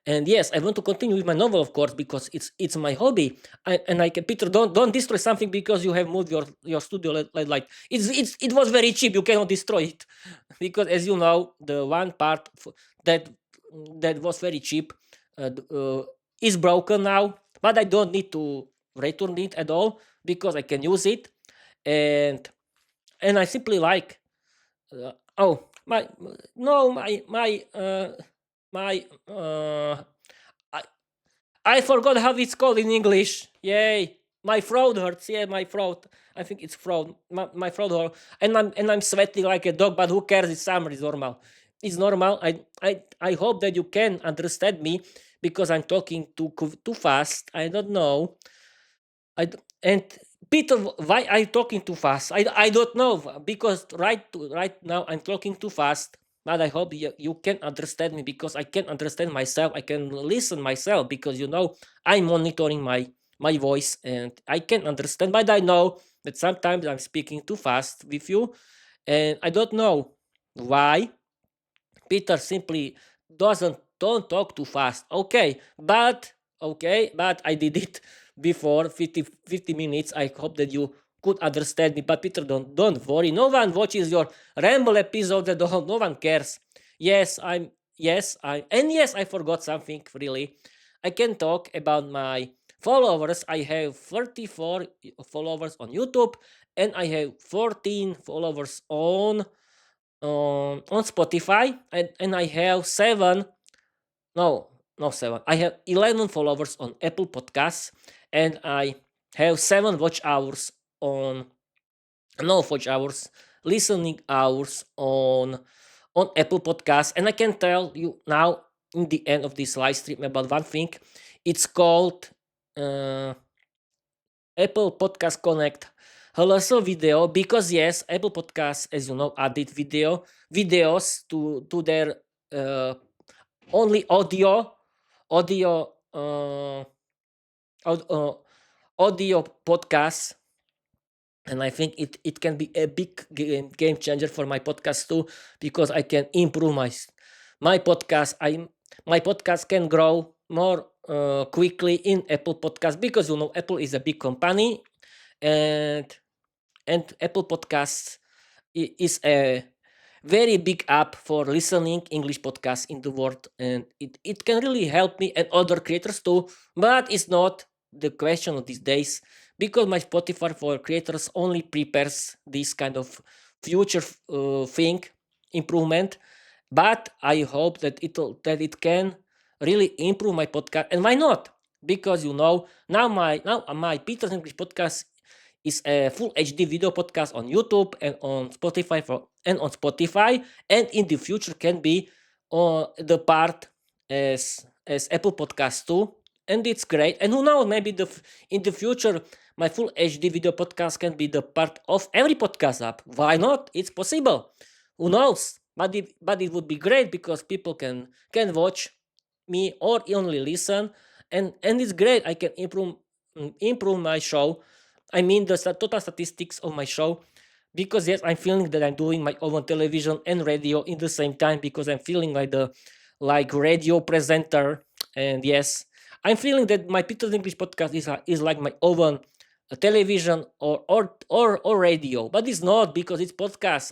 And yes, I want to continue with my novel, of course, because it's my hobby. And I can, Peter, don't destroy something because you have moved your studio. Like it was very cheap. You cannot destroy it because, as you know, the one part that that was very cheap is broken now. But I don't need to return it at all because I can use it, and I simply like oh, my no, my I I forgot how it's called in English. Yay. My throat hurts. Yeah, my throat. I think it's throat. My throat hurts. And I'm sweating like a dog, but who cares? It's summer, it's normal. It's normal. I hope that you can understand me because I'm talking too fast. I don't know. And Peter, why are you talking too fast? I don't know because right now I'm talking too fast. But I hope you can understand me because I can understand myself. I can listen myself because I'm monitoring my voice and I can understand. But I know that sometimes I'm speaking too fast with you, and I don't know why. Peter simply don't talk too fast. Okay, but I did it before 50 minutes. I hope that you could understand me. But Peter, don't worry. No one watches your Ramble episode at all. No one cares. Yes, I forgot something really. I can talk about my followers. I have 34 followers on YouTube and I have 14 followers on Spotify, and I have no, no seven. I have 11 followers on Apple Podcasts, and I have 7 watch hours, listening hours on Apple Podcasts, and I can tell you now in the end of this live stream about one thing. It's called uh, Apple Podcast Connect Halaso video because yes, Apple Podcasts, as you know, added videos to their uh, only audio aud- uh, audio podcasts, and I think it can be a big game changer for my podcast too because I can improve my podcast. My podcast can grow more quickly in Apple Podcast because Apple is a big company, and Apple Podcasts is a very big app for listening English podcasts in the world, and it can really help me and other creators too. But it's not the question of these days because my Spotify for creators only prepares this kind of future thing improvement. But I hope that it can really improve my podcast, and why not? Because now my Peter's English podcast is a full HD video podcast on YouTube and on Spotify, and in the future can be the part as Apple Podcast too, and it's great. And who knows, maybe in the future my full HD video podcast can be the part of every podcast app. Why not? It's possible. Who knows? But it would be great because people can watch me or only listen, and it's great. I can improve my show. I mean the total statistics of my show because yes, I'm feeling that I'm doing my own television and radio in the same time because I'm feeling like the radio presenter, and yes, I'm feeling that my Peter's English podcast is like my own television or radio, but it's not because it's podcast.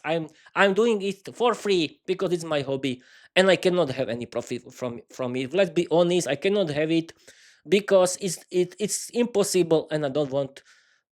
I'm doing it for free because it's my hobby, and I cannot have any profit from it. Let's be honest, I cannot have it because it's impossible, and I don't want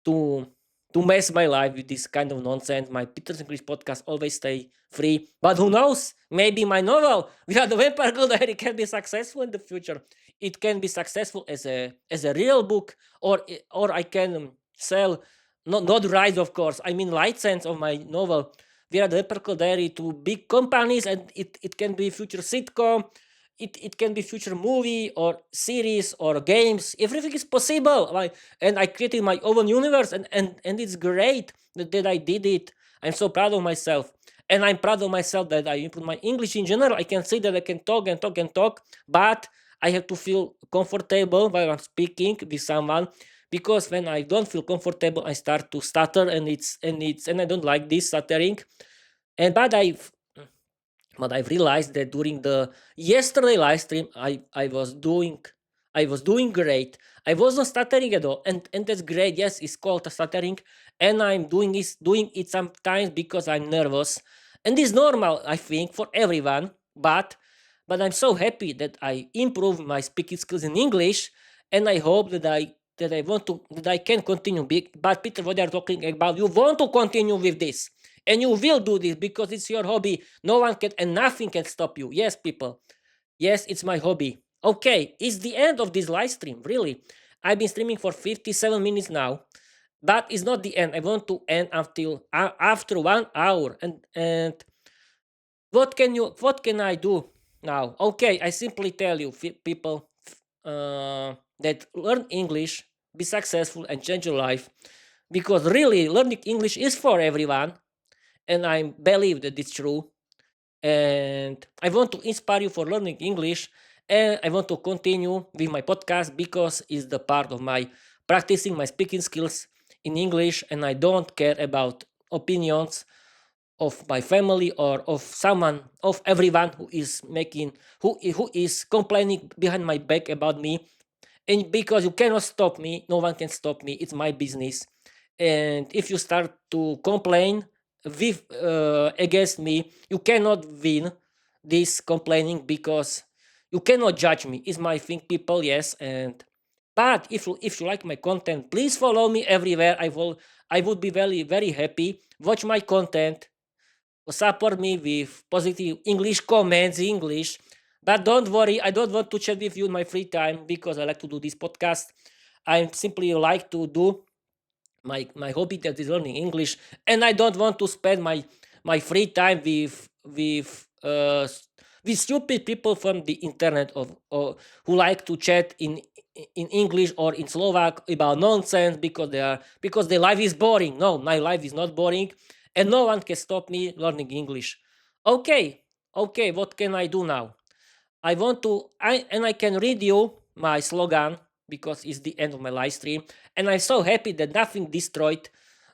to to mess my life with this kind of nonsense. My Peter's English podcast always stay free. But who knows? Maybe my novel, Without the Vampire Girl Diary, can be successful in the future. It can be successful as a real book, or I can sell not rights, of course. I mean license of my novel, Without the Vampire Girl Diary, to big companies, and it can be future sitcom, it can be future movie or series or games. Everything is possible. And I created my own universe, and it's great that I did it. I'm so proud of myself. And I'm proud of myself that I improved my English in general. I can say that I can talk and talk and talk, but I have to feel comfortable while I'm speaking with someone, because when I don't feel comfortable, I start to stutter, and I don't like this stuttering. And but I've realized that during the yesterday live stream, I was doing great. I wasn't stuttering at all, and that's great. Yes, it's called stuttering, and I'm doing it sometimes because I'm nervous, and it's normal, I think, for everyone. But I'm so happy that I improve my speaking skills in English, and I hope that I can continue. Big, but Peter, what are talking about? You want to continue with this, and you will do this because it's your hobby. No one can and nothing can stop you. Yes, people. Yes, it's my hobby. Okay, it's the end of this live stream. Really, I've been streaming for 57 minutes now, but it's not the end. I want to end until after 1 hour. And what can I do now? Okay, I simply tell you, people, that learn English, be successful, and change your life. Because really, learning English is for everyone, and I believe that it's true. And I want to inspire you for learning English, and I want to continue with my podcast because it's the part of my practicing my speaking skills in English, and I don't care about opinions of my family or of everyone who is complaining behind my back about me. And because you cannot stop me, no one can stop me. It's my business. And if you start to complain against me, you cannot win this complaining, because you cannot judge me. It's my thing, people. Yes. And but if you like my content, please follow me everywhere. I would be very very happy. Watch my content, support me with positive English comments, English. But don't worry, I don't want to chat with you in my free time because I like to do this podcast. I simply like to do my hobby, that is learning English, and I don't want to spend my free time with stupid people from the internet, or who like to chat in English or in Slovak about nonsense, because their life is boring. No, my life is not boring, and no one can stop me learning English. Okay, okay, what can I do now? I can read you my slogan because it's the end of my live stream, and I'm so happy that nothing destroyed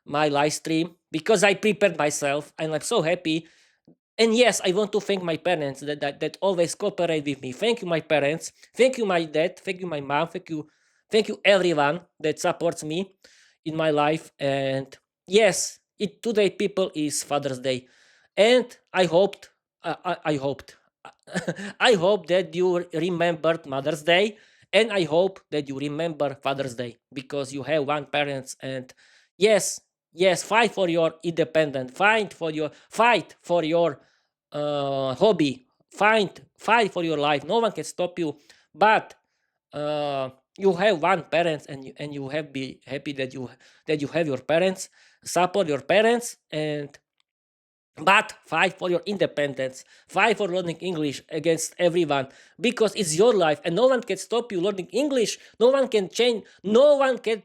my live stream because I prepared myself, and I'm so happy. And yes, I want to thank my parents that always cooperate with me. Thank you, my parents. Thank you, my dad. Thank you, my mom. Thank you, everyone that supports me in my life. And yes, today, people, is Father's Day, and I hoped, I hope that you remembered Mother's Day, and I hope that you remember Father's Day because you have one parents. And yes, yes, fight for your independent, fight for your hobby, fight for your life. No one can stop you, but you have one parents, and you have be happy that you have your parents. Support your parents, and but fight for your independence, fight for learning English against everyone, because it's your life and no one can stop you learning English. No one can change, no one can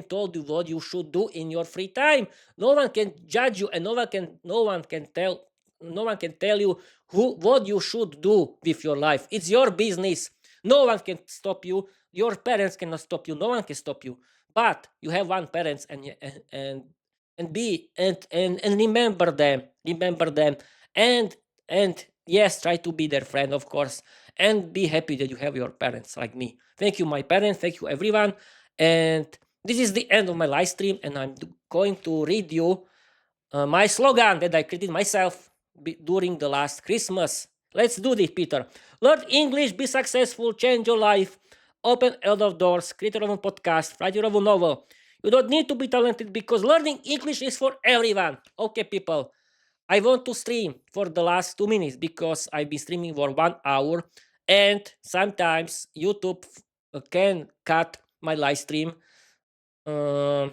tell you what you should do in your free time. No one can judge you, and no one can tell you what you should do with your life. It's your business. No one can stop you. Your parents cannot stop you. No one can stop you. But you have one parents, and be and remember them, and yes, try to be their friend, of course, and be happy that you have your parents like me. Thank you, my parents. Thank you, everyone. And this is the end of my live stream, and I'm going to read you my slogan that I created myself during the last Christmas. Let's do this, Peter. Learn English, be successful, change your life, open a lot of doors, create your own podcast, write your own novel. You don't need to be talented because learning English is for everyone. Okay, people. I want to stream for the last 2 minutes because I've been streaming for 1 hour, and sometimes YouTube can cut my live stream. Uh,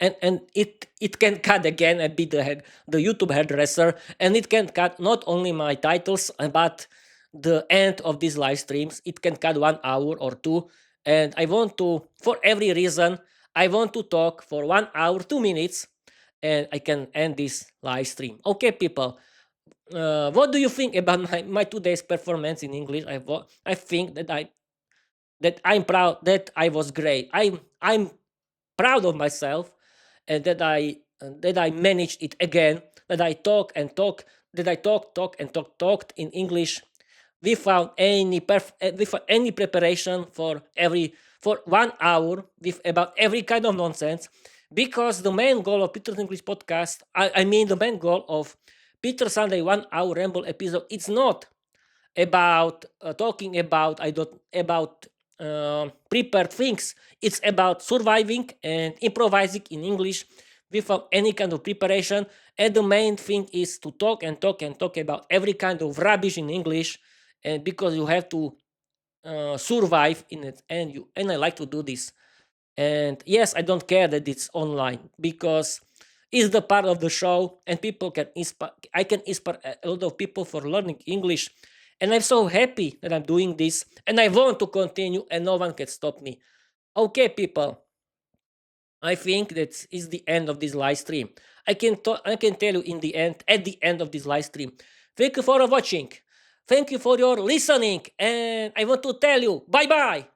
and it can cut again and be the YouTube hairdresser, and it can cut not only my titles but the end of these live streams. It can cut 1 hour or two, and I want to, for every reason, I want to talk for 1 hour 2 minutes, and I can end this live stream. Okay, people. What do you think about my today's performance in English? I think that I'm proud that I was great. I'm proud of myself, and that I managed it again. That I talk and talk. That I talked and talked in English without without any preparation for 1 hour with about every kind of nonsense. Because the main goal of Peter's English podcast, I mean the main goal of Peter Sunday 1 hour Ramble episode, it's not about talking about I don't about prepared things. It's about surviving and improvising in English without any kind of preparation. And the main thing is to talk and talk and talk about every kind of rubbish in English, and because you have to survive in it, and I like to do this. And yes, I don't care that it's online because it's the part of the show, and people can inspire. I can inspire a lot of people for learning English, and I'm so happy that I'm doing this, and I want to continue, and no one can stop me. Okay, people. I think that is the end of this live stream. I can tell you in the end, at the end of this live stream. Thank you for watching. Thank you for your listening, and I want to tell you bye bye.